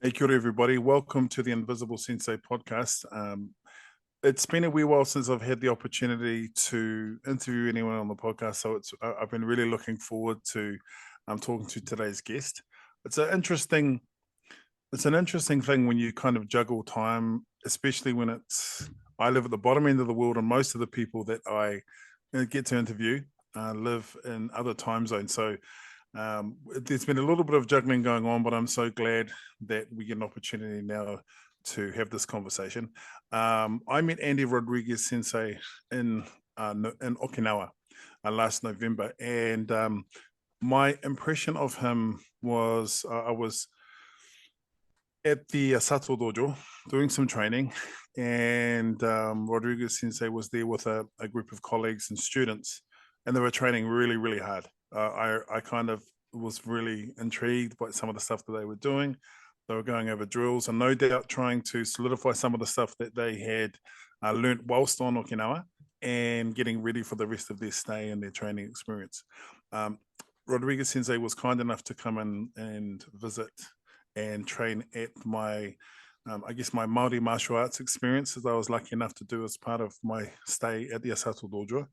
Hey, kia ora, everybody. Welcome to the Invisible Sensei podcast. It's been a wee while since I've had the opportunity to interview anyone on the podcast, so I've been really looking forward to talking to today's guest. It's an interesting it's an interesting thing when you kind of juggle time, especially when I live at the bottom end of the world, and most of the people that I get to interview live in other time zones. So there's been a little bit of juggling going on, but I'm so glad that we get an opportunity now to have this conversation. I met Andy Rodriguez Sensei in Okinawa last November, and my impression of him was I was at the Sato Dojo doing some training, and Rodriguez Sensei was there with a group of colleagues and students, and they were training really, really hard. I kind of was really intrigued by some of the stuff that they were doing. They were going over drills and no doubt trying to solidify some of the stuff that they had learnt whilst on Okinawa and getting ready for the rest of their stay and their training experience. Rodriguez Sensei was kind enough to come in and visit and train at my my Māori martial arts experience that I was lucky enough to do as part of my stay at the Asato Dojo.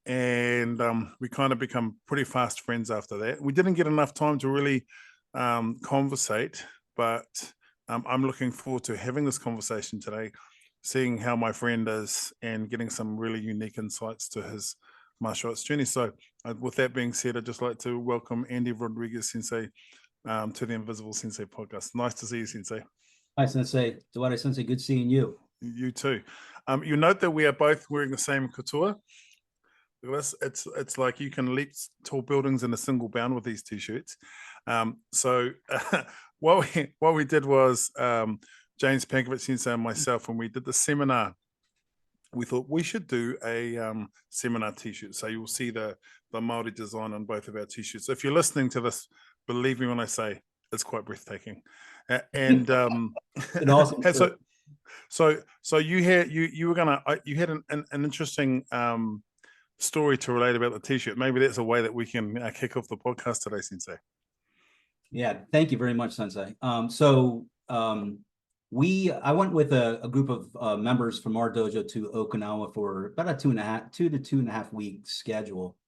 And we kind of become pretty fast friends after that. We didn't get enough time to really conversate, but I'm looking forward to having this conversation today, seeing how my friend is and getting some really unique insights to his martial arts journey. So with that being said, I'd just like to welcome Andy Rodriguez Sensei to the Invisible Sensei podcast. Nice to see you, Sensei. Hi, Sensei. Delaware Sensei, good seeing you. You too. You note that we are both wearing the same couture. It's like you can leap tall buildings in a single bound with these t-shirts. So what we did was James Pankovic Sensei and myself, when we did the seminar, we thought we should do a seminar t-shirt. So you'll see the Māori design on both of our t-shirts. So if you're listening to this, believe me when I say it's quite breathtaking. And awesome. so you had you had an interesting story to relate about the t-shirt. Maybe that's a way that we can kick off the podcast today, Sensei. Yeah, thank you very much, Sensei. I went with a group of members from our dojo to Okinawa for about a 2 to 2.5 week schedule.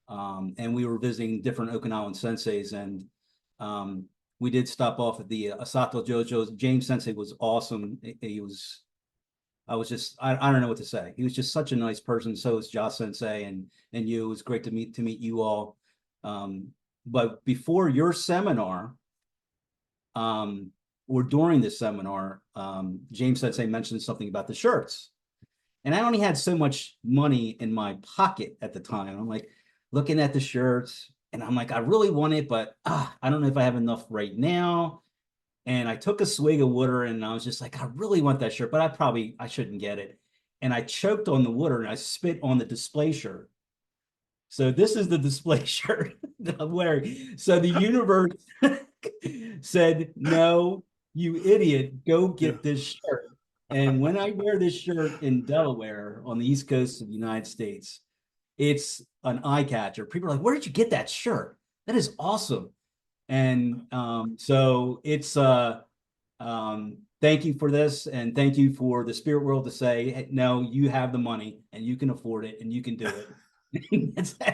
And we were visiting different Okinawan senseis, and we did stop off at the Asato Dojo. James Sensei was awesome. I don't know what to say. He was just such a nice person. So is Josh Sensei and you. It was great to meet you all. But before your seminar, or during this seminar, James Sensei mentioned something about the shirts. And I only had so much money in my pocket at the time. I'm like looking at the shirts and I'm like, I really want it, but I don't know if I have enough right now. And I took a swig of water and I was just like, I really want that shirt, but I shouldn't get it. And I choked on the water and I spit on the display shirt. So this is the display shirt that I'm wearing. So the universe said, no, you idiot, go get this shirt. And when I wear this shirt in Delaware on the East Coast of the United States, it's an eye catcher. People are like, where did you get that shirt? That is awesome. And so it's thank you for this, and thank you for the spirit world to say, hey, no, you have the money and you can afford it and you can do it. So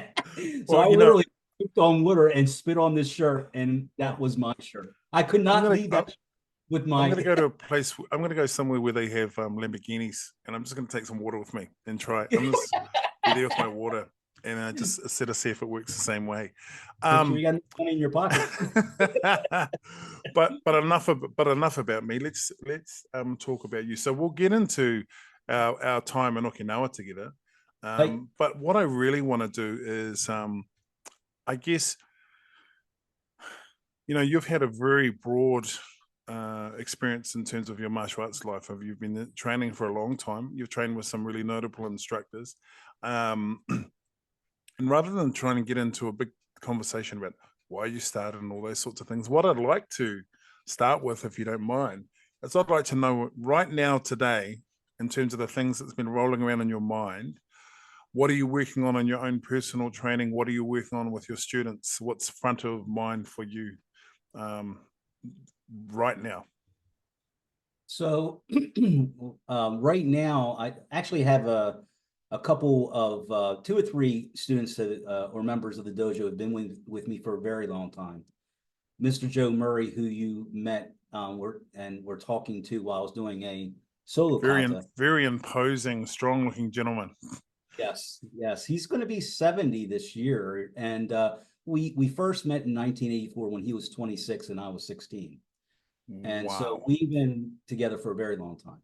well, I literally picked on water and spit on this shirt, and that was my shirt. I could not leave that with my. I'm going to go to a place. I'm going to go somewhere where they have Lamborghinis, and I'm just going to take some water with me and try. I'm just be there with my water. And I just sort of see if it works the same way. Sure you got money in your pocket. but enough about me. Let's talk about you. So we'll get into our time in Okinawa together. But what I really want to do is, I guess, you've had a very broad experience in terms of your martial arts life. You've been training for a long time. You've trained with some really notable instructors. And rather than trying to get into a big conversation about why you started and all those sorts of things, what I'd like to start with, if you don't mind, is I'd like to know right now, today, in terms of the things that's been rolling around in your mind, what are you working on in your own personal training? What are you working on with your students? What's front of mind for you right now? So right now, I actually have a couple of 2 or 3 students that, or members of the dojo have been with me for a very long time. Mr. Joe Murray, who you met, we're talking to while I was doing a solo kata. Very imposing, strong-looking gentleman. Yes, he's going to be 70 this year, and we first met in 1984 when he was 26 and I was 16, and Wow. so we've been together for a very long time.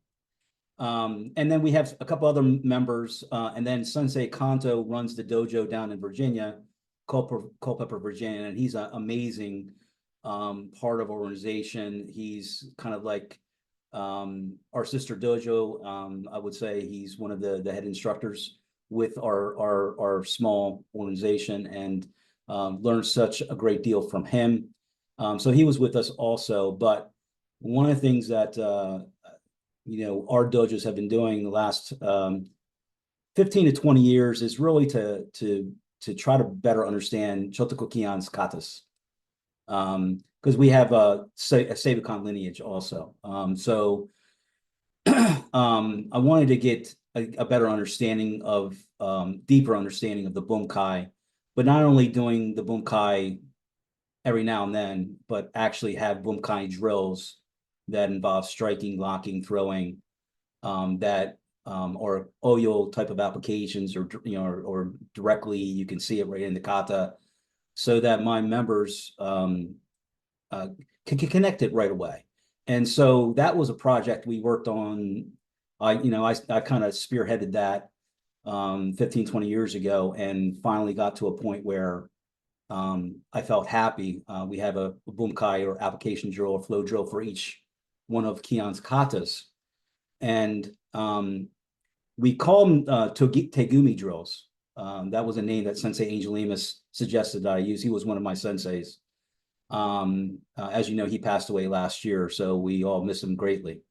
And then we have a couple other members, and then Sensei Kanto runs the dojo down in Virginia, Culpeper, Virginia, and he's an amazing part of our organization. He's kind of like our sister dojo. I would say he's one of the head instructors with our small organization, and learned such a great deal from him. So he was with us also. But one of the things that our dojos have been doing the last 15 to 20 years is really to try to better understand Shotoku Kian's katas. Because we have a Seibukan lineage also. So I wanted to get a better understanding of, deeper understanding of the Bunkai, but not only doing the Bunkai every now and then, but actually have Bunkai drills that involve striking, locking, throwing, that or Oyo type of applications, or or directly you can see it right in the kata, so that my members can connect it right away. And so that was a project we worked on. I kind of spearheaded that 15, 20 years ago, and finally got to a point where I felt happy. We have a Bunkai or application drill or flow drill for each one of Kian's katas. And we call them Tegumi drills. That was a name that Sensei Angel Lemus suggested that I use. He was one of my senseis. As you know, he passed away last year, so we all miss him greatly.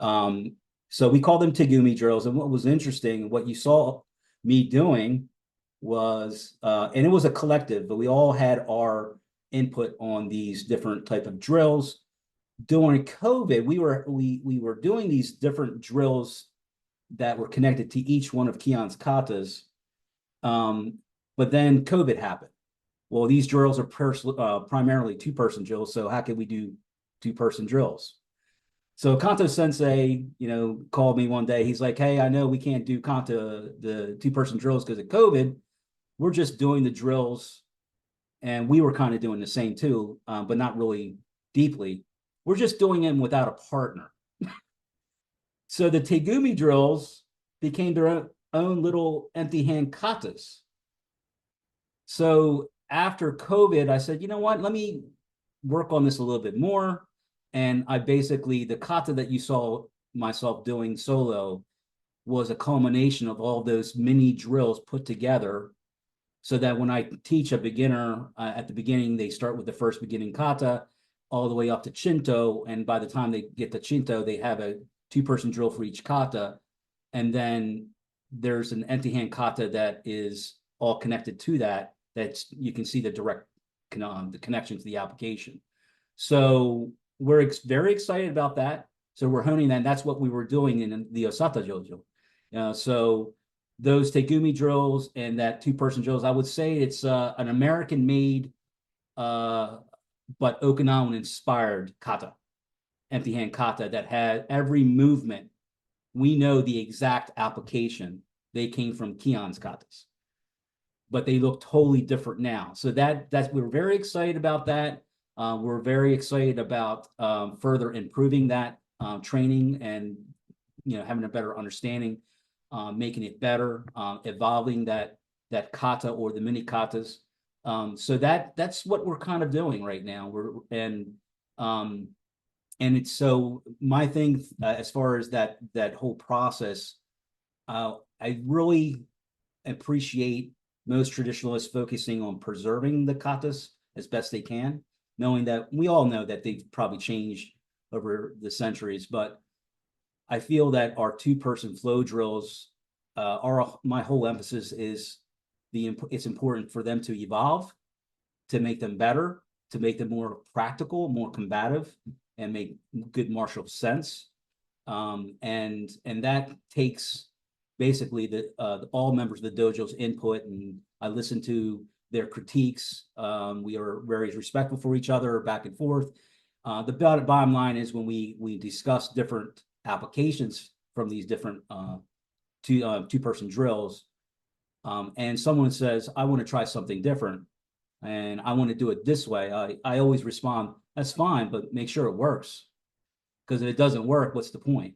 So we call them Tegumi drills. And what was interesting, what you saw me doing was, and it was a collective, but we all had our input on these different type of drills. During COVID, we were doing these different drills that were connected to each one of Kian's katas. But then COVID happened. Well, these drills are primarily 2-person drills, so how can we do 2-person drills? So Kanto Sensei, called me one day. He's like, "Hey, I know we can't do the 2-person drills because of COVID. We're just doing the drills," and we were kind of doing the same too, but not really deeply. We're just doing them without a partner. So the Tegumi drills became their own little empty hand katas. So after COVID, I said, you know what, let me work on this a little bit more. And I basically, the kata that you saw myself doing solo was a culmination of all those mini drills put together, so that when I teach a beginner, at the beginning, they start with the first beginning kata all the way up to Shinto. And by the time they get to Shinto, they have a 2-person drill for each kata. And then there's an empty hand kata that is all connected to that. That's, you can see the direct the connection to the application. So we're very excited about that. So we're honing that. And that's what we were doing in the Osata Jojo. So those Tegumi drills and that 2-person drills, I would say it's an American-made but Okinawan-inspired kata, empty hand kata, that had every movement. We know the exact application. They came from Kian's katas, but they look totally different now. So we're very excited about that. We're very excited about further improving that training, and having a better understanding, making it better, evolving that kata or the mini katas. So that's what we're kind of doing right now. And it's, so my thing, as far as that whole process, I really appreciate most traditionalists focusing on preserving the katas as best they can, knowing that we all know that they've probably changed over the centuries. But I feel that our 2-person flow drills, my whole emphasis is it's important for them to evolve, to make them better, to make them more practical, more combative, and make good martial sense. And that takes basically all members of the dojo's input, and I listen to their critiques. We are very respectful for each other, back and forth. The bottom line is when we discuss different applications from these different two-person drills, and someone says, I want to try something different, and I want to do it this way, I always respond, that's fine, but make sure it works. Because if it doesn't work, what's the point?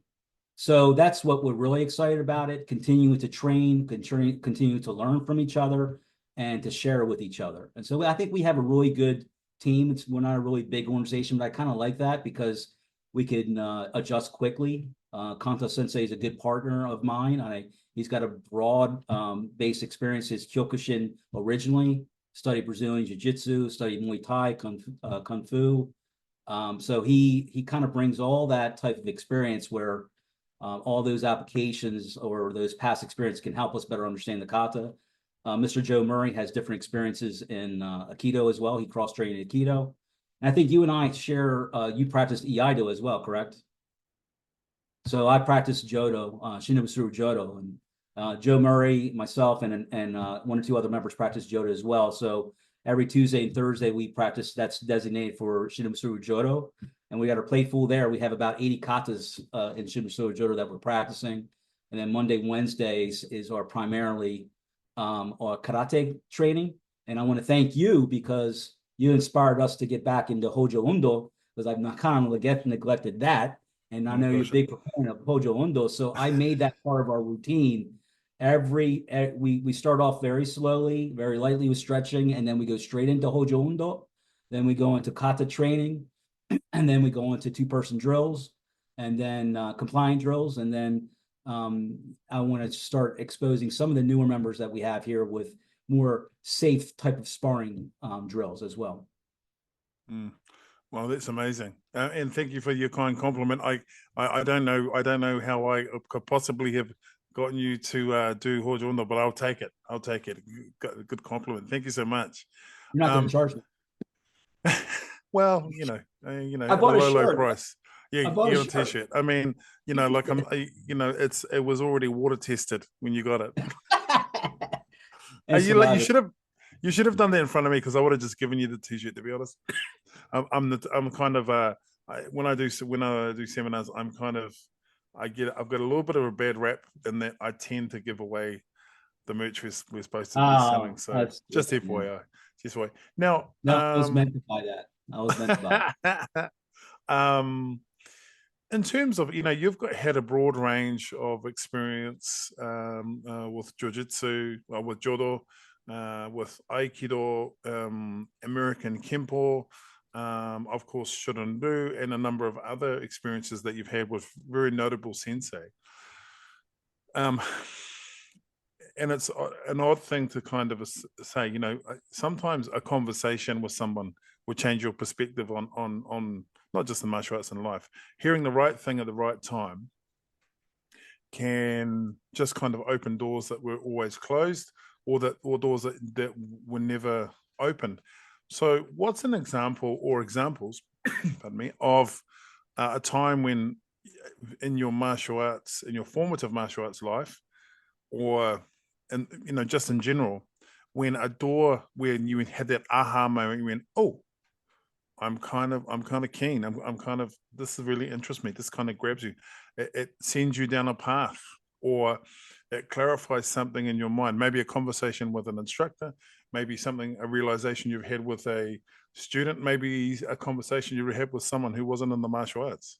So that's what we're really excited about it, continuing to train, continue to learn from each other, and to share with each other. And so I think we have a really good team. We're not a really big organization, but I kind of like that because we can adjust quickly. Kanto Sensei is a good partner of mine. He's got a broad base experience. His Kyokushin originally, studied Brazilian Jiu-Jitsu, studied Muay Thai, Kung Fu. So he kind of brings all that type of experience where all those applications or those past experiences can help us better understand the kata. Mr. Joe Murray has different experiences in Aikido as well. He cross-trained in Aikido. And I think you and I share, you practiced Iaido as well, correct? So I practiced Jodo, Shinobu Jodo, and Joe Murray, myself, and one or two other members practice Jodo as well. So every Tuesday and Thursday we practice, that's designated for Shinobu Jodo. And we got our plate full there. We have about 80 katas in Shinobu Jodo that we're practicing. And then Monday, Wednesdays is our primarily our karate training. And I want to thank you because you inspired us to get back into Hojo Undo, because I've not kind of neglected that. And I know you're a big proponent of Hojo Undo. So I made that part of our routine. We start off very slowly, very lightly with stretching, and then we go straight into Hojo Undo. Then we go into kata training, and then we go into two-person drills, and then compliant drills, and then I want to start exposing some of the newer members that we have here with more safe type of sparring drills as well. Well, that's amazing, and thank you for your kind compliment. I don't know how I could possibly have gotten you to do Hojo Undo, but I'll take it. I'll take it. Good compliment. Thank you so much. You're not going to charge me. Well, I bought a low price. Yeah, I bought you a got a t-shirt. I mean, like it was already water tested when you got it. You should have done that in front of me because I would have just given you the t-shirt. To be honest, I'm kind of when I do seminars, I've got a little bit of a bad rap in that I tend to give away the merch we're supposed to be selling. So just FYI, just wait. Now, no, I was meant to buy that. I was meant to buy. In terms of, you've had a broad range of experience with jiu-jitsu, with Jodo, with Aikido, American Kenpo, of course, Shorinryu, and a number of other experiences that you've had with very notable sensei. And it's an odd thing to kind of say, sometimes a conversation with someone will change your perspective on not just the martial arts in life. Hearing the right thing at the right time can just kind of open doors that were always closed, or doors that were never opened. So what's an example or examples, pardon me, of a time when in your martial arts, in your formative martial arts life, or just in general, when you had that aha moment, you went, oh, I'm kind of keen. I'm kind of, this really interests me. This kind of grabs you. It sends you down a path, or it clarifies something in your mind. Maybe a conversation with an instructor, maybe a realization you've had with a student, maybe a conversation you had with someone who wasn't in the martial arts.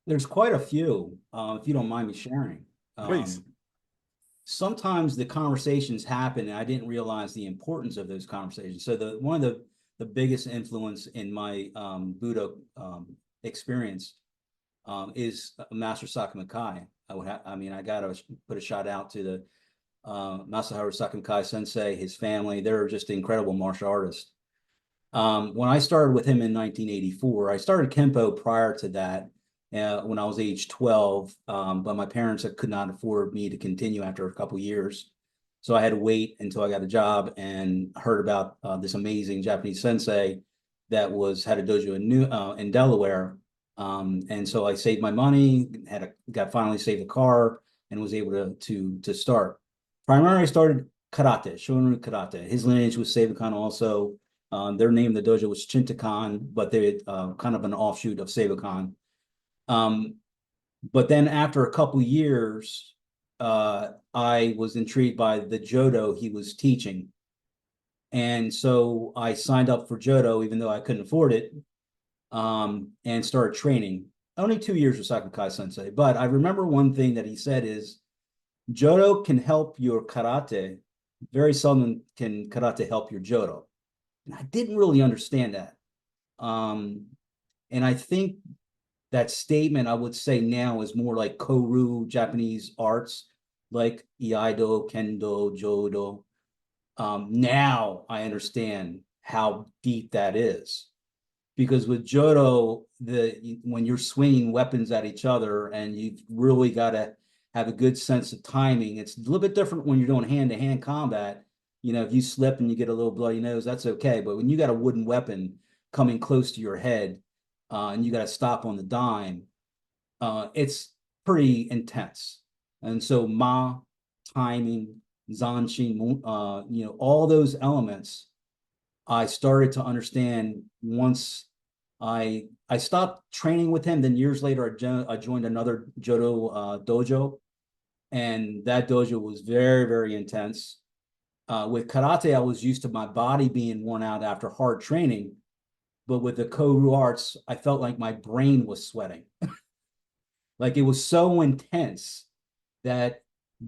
There's quite a few, if you don't mind me sharing. Please. Sometimes the conversations happen and I didn't realize the importance of those conversations. So one of the biggest influence in my Budo experience is Master Sakumakai. I got to put a shout out to the Masaharu Sakumakai Sensei, his family. They're just incredible martial artists. When I started with him in 1984, I started Kenpo prior to that when I was age 12, but my parents could not afford me to continue after a couple years. So I had to wait until I got a job and heard about this amazing Japanese sensei that had a dojo in Delaware. And so I saved my money, got finally saved a car, and was able to start. Primarily, I started karate, Shorinryu Karate. His lineage was Seibukan also. Their name, the dojo, was Shintokan, but they're kind of an offshoot of Seibukan. But then after a couple years, I was intrigued by the Jodo he was teaching. And so I signed up for Jodo, even though I couldn't afford it, and started training. Only 2 years with Sakukai Sensei. But I remember one thing that he said is, Jodo can help your karate. Very seldom can karate help your Jodo. And I didn't really understand that. And I think that statement, I would say now, is more like Koru Japanese arts, like Iaido, Kendo, Jodo. Now I understand how deep that is. Because with Jodo, when you're swinging weapons at each other and you've really got to have a good sense of timing, it's a little bit different when you're doing hand-to-hand combat. If you slip and you get a little bloody nose, that's okay. But when you got a wooden weapon coming close to your head, and you got to stop on the dime, it's pretty intense. And so timing, zanshin, all those elements, I started to understand once I stopped training with him. Then years later, I joined another Jodo dojo, and that dojo was very, very intense. With karate, I was used to my body being worn out after hard training. But with the Koru arts, I felt like my brain was sweating. Like it was so intense that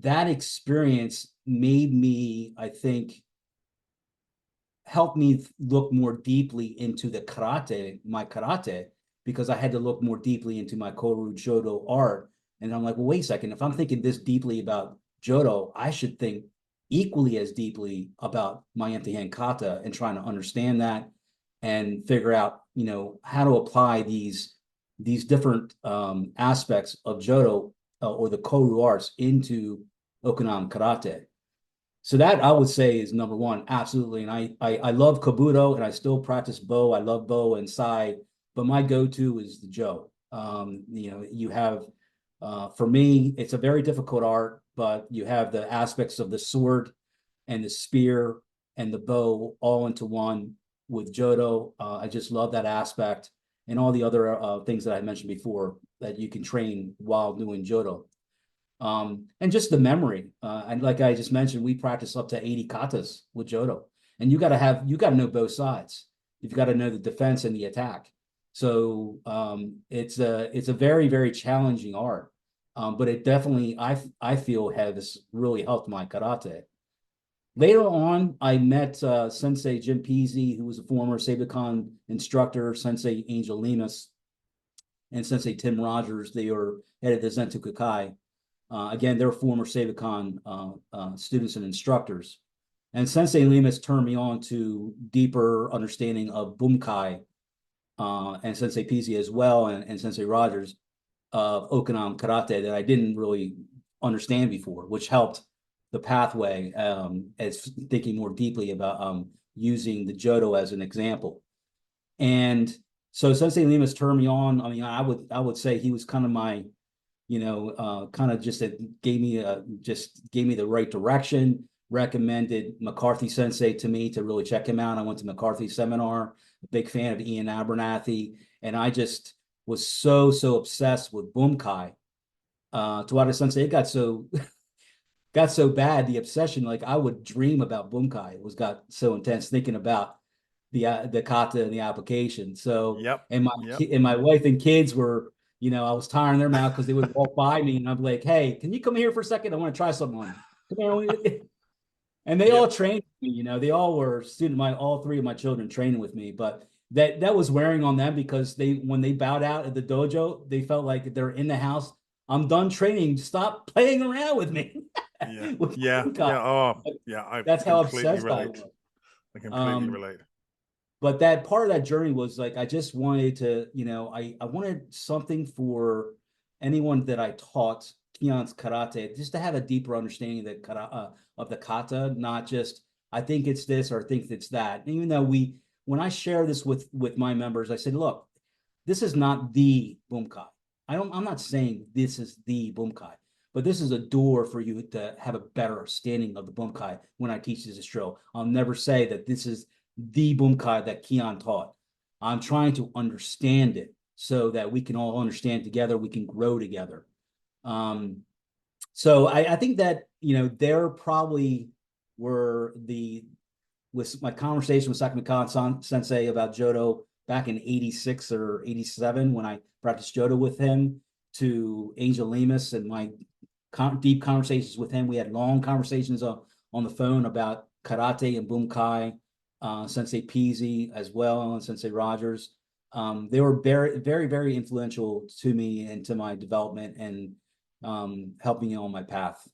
experience made me, I think, help me look more deeply into my karate, because I had to look more deeply into my Koru Jodo art. And I'm like, well, wait a second, if I'm thinking this deeply about Jodo, I should think equally as deeply about my empty hand kata and trying to understand that and figure out, how to apply these different aspects of Jodo or the Koru arts into Okinawan karate. So that I would say is number one, absolutely. And I love Kabuto, and I still practice Bo. I love Bo and Sai, but my go-to is the Jo. You have, for me, it's a very difficult art, but you have the aspects of the sword and the spear and the bow all into one with Jodo. I just love that aspect, and all the other things that I mentioned before that you can train while doing Jodo. And just the memory. And like I just mentioned, we practice up to 80 katas with Jodo. And you got to know both sides. You've got to know the defense and the attack. So it's a very, very challenging art. But it definitely, I feel, has really helped my karate. Later on, I met Sensei Jim Peasy, who was a former Seibukan instructor, Sensei Angel Lemus, and Sensei Tim Rogers. They were head of the Zentoku Kai. Again, they're former Seibukan students and instructors. And Sensei Lemus turned me on to deeper understanding of Bunkai, and Sensei Peasy as well, and Sensei Rogers of Okinawan karate that I didn't really understand before, which helped the pathway as thinking more deeply about using the Jodo as an example. And so Sensei Lemus turned me on. I mean, I would say he was kind of my, kind of just gave me the right direction, recommended McCarthy Sensei to me to really check him out. I went to McCarthy's seminar, a big fan of Ian Abernathy, and I just was so obsessed with Bunkai. Tawada Sensei, it got so bad, the obsession, like I would dream about Bunkai. It got so intense thinking about the kata and the application. So, Yep. and Yep. my wife and kids were, I was tiring their mouth because they would walk by me and I'd be like, hey, can you come here for a second? I want to try something on you. Come here. And they all trained me, they all were all three of my children trained with me, but that was wearing on them because when they bowed out at the dojo, they felt like they're in the house. I'm done training. Stop playing around with me. Yeah. With Yeah. Yeah. Oh, yeah. That's how obsessed I was. I completely relate. But that part of that journey was like, I just wanted to, I wanted something for anyone that I taught Keon's karate, just to have a deeper understanding of the kata, not just I think it's this or I think it's that. And even though when I share this with my members, I said, look, this is not the Bunkai. I'm not saying this is the Bunkai, but this is a door for you to have a better understanding of the Bunkai when I teach this drill. I'll never say that this is the Bunkai that Keon taught. I'm trying to understand it so that we can all understand together, we can grow together. So I think that, there probably were with my conversation with Sakami Sensei about Jodo back in 86 or 87, when I practiced Jodo with him, to Angel Lemus and my deep conversations with him. We had long conversations on the phone about karate and Bunkai, Sensei Peasy as well, and Sensei Rogers. They were very, very, very influential to me and to my development, and helping me on my path.